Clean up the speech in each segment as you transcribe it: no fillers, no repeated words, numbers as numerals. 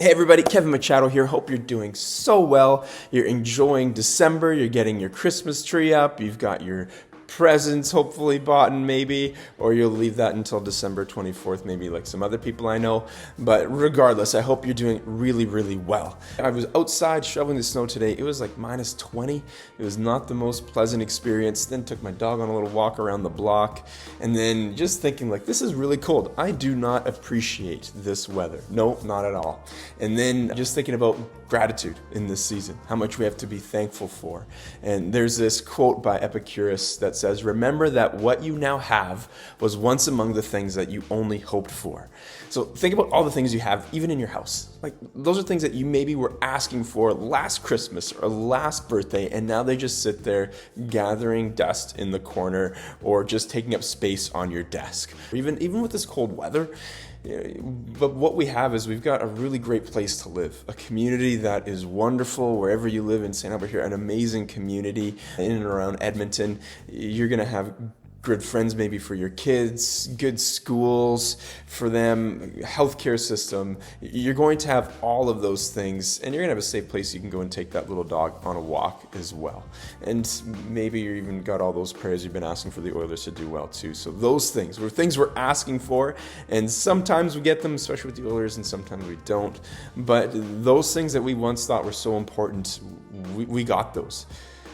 Hey everybody, Kevin Machado here. Hope you're doing so well. You're enjoying December, you're getting your Christmas tree up, you've got your presents hopefully bought and maybe, or you'll leave that until December 24th, maybe like some other people I know. But regardless, I hope you're doing really, really well. I was outside shoveling the snow today. It was like minus 20. It was not the most pleasant experience. Then took my dog on a little walk around the block and then just thinking like, this is really cold. I do not appreciate this weather. No, not at all. And then just thinking about gratitude in this season, how much we have to be thankful for. And there's this quote by Epicurus that says, "Remember that what you now have was once among the things that you only hoped for." So think about all the things you have, even in your house. Like those are things that you maybe were asking for last Christmas or last birthday, and now they just sit there gathering dust in the corner or just taking up space on your desk. Even with this cold weather, but what we have is we've got a really great place to live, a community that is wonderful wherever you live in St. Albert here, an amazing community in and around Edmonton. You're going to have good friends maybe for your kids, good schools for them, healthcare system. You're going to have all of those things, and you're going to have a safe place you can go and take that little dog on a walk as well. And maybe you even got all those prayers you've been asking for the Oilers to do well too. So those things were things we're asking for, and sometimes we get them, especially with the Oilers, and sometimes we don't. But those things that we once thought were so important, we got those.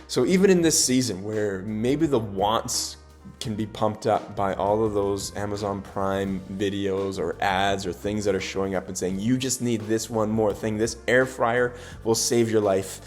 So even in this season where maybe the wants can be pumped up by all of those Amazon Prime videos or ads or things that are showing up and saying, you just need this one more thing. This air fryer will save your life.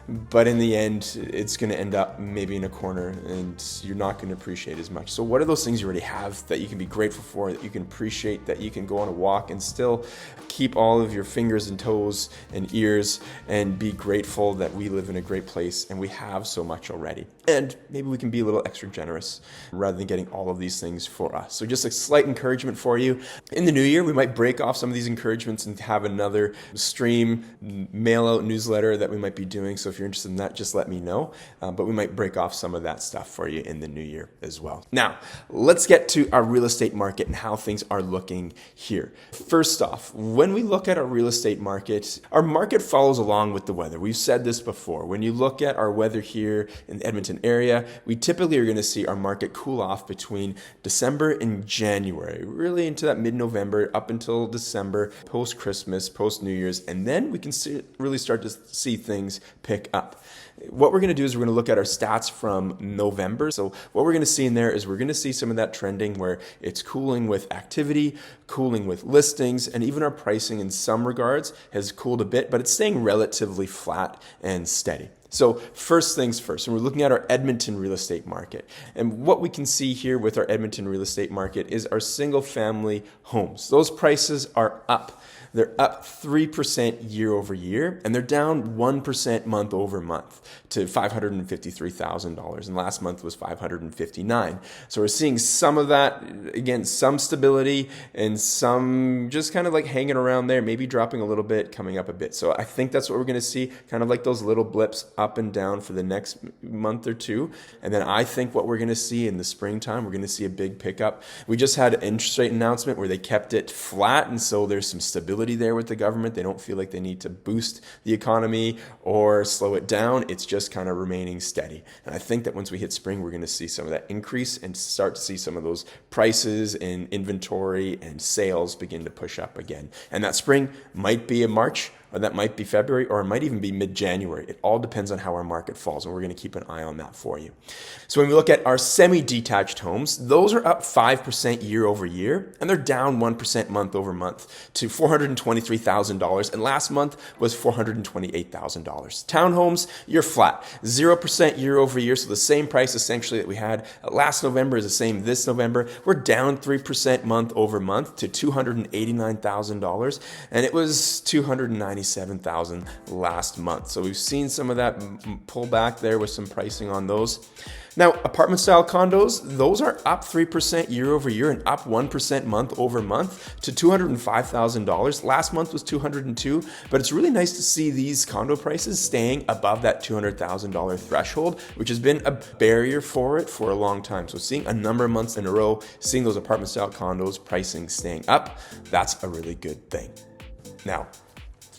But in the end, it's going to end up maybe in a corner and you're not going to appreciate as much. So what are those things you already have that you can be grateful for, that you can appreciate, that you can go on a walk and still keep all of your fingers and toes and ears and be grateful that we live in a great place and we have so much already. And maybe we can be a little extra generous rather than getting all of these things for us. So just a slight encouragement for you. In the new year, we might break off some of these encouragements and have another stream, mail out newsletter that we might be doing. So if you're interested in that, just let me know. But we might break off some of that stuff for you in the new year as well. Now, let's get to our real estate market and how things are looking here. First off, when we look at our real estate market, our market follows along with the weather. We've said this before. When you look at our weather here in the Edmonton area, we typically are going to see our market cool off between December and January, really into that mid-November up until December, post-Christmas, post-New Year's, and then we can really start to see things pick up. What we're going to do is we're going to look at our stats from November. So what we're going to see in there is we're going to see some of that trending where it's cooling with activity, cooling with listings, and even our pricing in some regards has cooled a bit, but it's staying relatively flat and steady. So first things first, and we're looking at our Edmonton real estate market. And what we can see here with our Edmonton real estate market is our single family homes. Those prices are up. They're up 3% year over year, and they're down 1% month over month to $553,000. And last month was $559,000. So we're seeing some of that, again, some stability and some just kind of like hanging around there, maybe dropping a little bit, coming up a bit. So I think that's what we're going to see, kind of like those little blips up and down for the next month or two. And then I think what we're going to see in the springtime, we're going to see a big pickup. We just had an interest rate announcement where they kept it flat, and so there's some stability there with the government. They don't feel like they need to boost the economy or slow it down. It's just kind of remaining steady. And I think that once we hit spring, we're going to see some of that increase and start to see some of those prices and inventory and sales begin to push up again. And that spring might be in March, or that might be February, or it might even be mid-January. It all depends on how our market falls, and we're going to keep an eye on that for you. So when we look at our semi-detached homes, those are up 5% year over year, and they're down 1% month over month to $423,000, and last month was $428,000. Townhomes, you're flat, 0% year over year, so the same price essentially that we had last November is the same this November. We're down 3% month over month to $289,000, and it was $297,000 last month. So we've seen some of that pull back there with some pricing on those. Now, apartment style condos, those are up 3% year over year and up 1% month over month to $205,000. Last month was $202,000, but it's really nice to see these condo prices staying above that $200,000 threshold, which has been a barrier for it for a long time. So seeing a number of months in a row, seeing those apartment style condos pricing staying up, that's a really good thing. Now,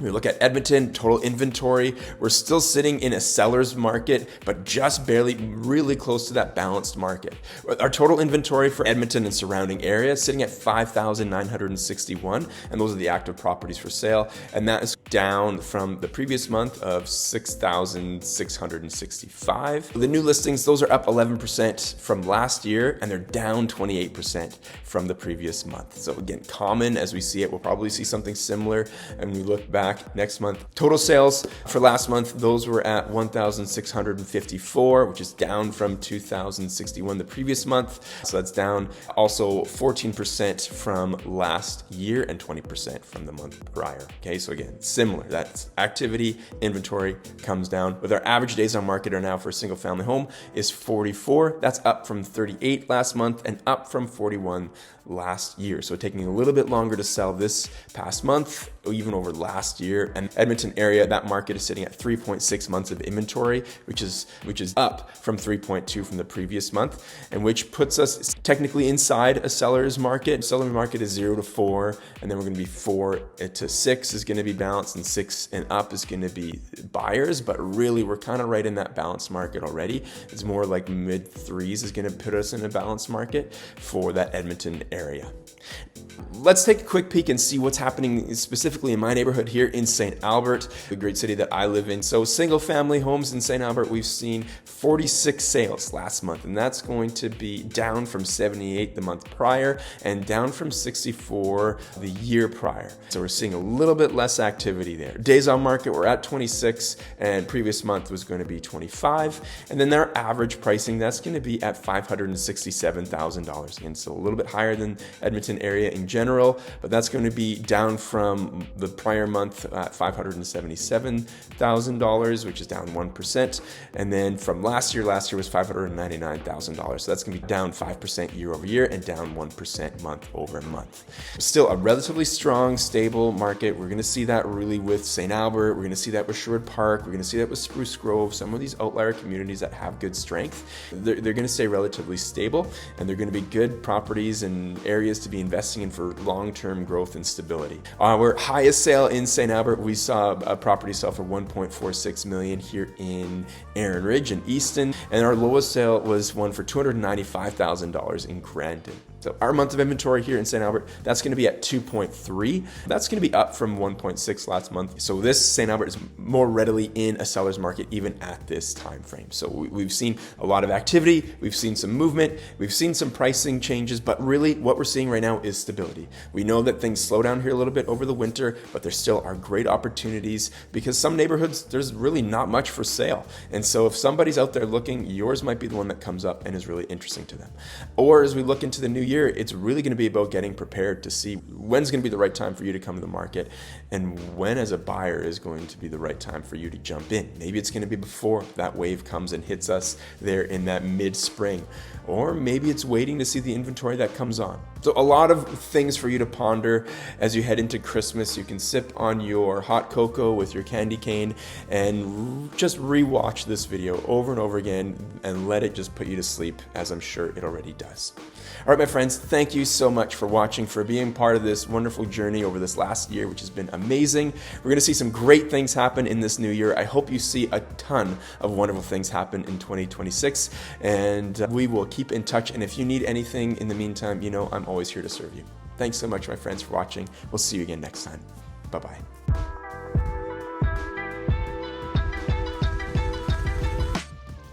We look at Edmonton, total inventory. We're still sitting in a seller's market, but just barely really close to that balanced market. Our total inventory for Edmonton and surrounding areas sitting at 5,961, and those are the active properties for sale. And that is down from the previous month of 6,665. The new listings, those are up 11% from last year, and they're down 28% from the previous month. So again, common as we see it. We'll probably see something similar, and we look back next month. Total sales for last month, those were at 1,654, which is down from 2,061 the previous month. So that's down also 14% from last year and 20% from the month prior. Okay, so again, similar. That's activity, inventory comes down. With our average days on market are now for a single family home is 44. That's up from 38 last month and up from 41 last year. So taking a little bit longer to sell this past month, or even over last year. And Edmonton area, that market is sitting at 3.6 months of inventory, which is up from 3.2 from the previous month, and which puts us technically inside a seller's market. Seller's market is 0 to 4, and then we're going to be 4 to 6 is going to be balanced, and 6 and up is going to be buyers. But really, we're kind of right in that balanced market already. It's more like mid 3s is going to put us in a balanced market for that Edmonton area. Let's take a quick peek and see what's happening specifically in my neighborhood here in St. Albert, the great city that I live in. So single family homes in St. Albert, we've seen 46 sales last month, and that's going to be down from 78 the month prior and down from 64 the year prior. So we're seeing a little bit less activity there. Days on market, we're at 26, and previous month was going to be 25. And then our average pricing, that's going to be at $567,000. Again, so a little bit higher than Edmonton area in general, but that's going to be down from the prior month at $577,000, which is down 1%. And then from last year was $599,000. So that's going to be down 5% year over year and down 1% month over month. Still a relatively strong, stable market. We're going to see that really with St. Albert. We're going to see that with Sherwood Park. We're going to see that with Spruce Grove. Some of these outlier communities that have good strength, they're going to stay relatively stable, and they're going to be good properties and areas to be investing in for long-term growth and stability. Our highest sale in St. Albert, we saw a property sell for $1.46 million here in Erin Ridge and Easton, and our lowest sale was one for $295,000 in Grandin. So our month of inventory here in St. Albert, that's going to be at 2.3. That's going to be up from 1.6 last month. So this St. Albert is more readily in a seller's market even at this time frame. So we've seen a lot of activity, we've seen some movement, we've seen some pricing changes, but really what we're seeing right now is stability. We know that things slow down here a little bit over the winter, but there still are great opportunities because some neighborhoods, there's really not much for sale. And so if somebody's out there looking, yours might be the one that comes up and is really interesting to them. Or as we look into the new year, it's really going to be about getting prepared to see when's going to be the right time for you to come to the market and when as a buyer is going to be the right time for you to jump in. Maybe it's going to be before that wave comes and hits us there in that mid-spring, or maybe it's waiting to see the inventory that comes on. So a lot of things for you to ponder as you head into Christmas. You can sip on your hot cocoa with your candy cane and just rewatch this video over and over again and let it just put you to sleep, as I'm sure it already does. All right, my friends, thank you so much for watching, for being part of this wonderful journey over this last year, which has been amazing. We're going to see some great things happen in this new year. I hope you see a ton of wonderful things happen in 2026, and we will keep in touch. And if you need anything in the meantime, you know I'm always here to serve you. Thanks so much, my friends, for watching. We'll see you again next time. Bye-bye.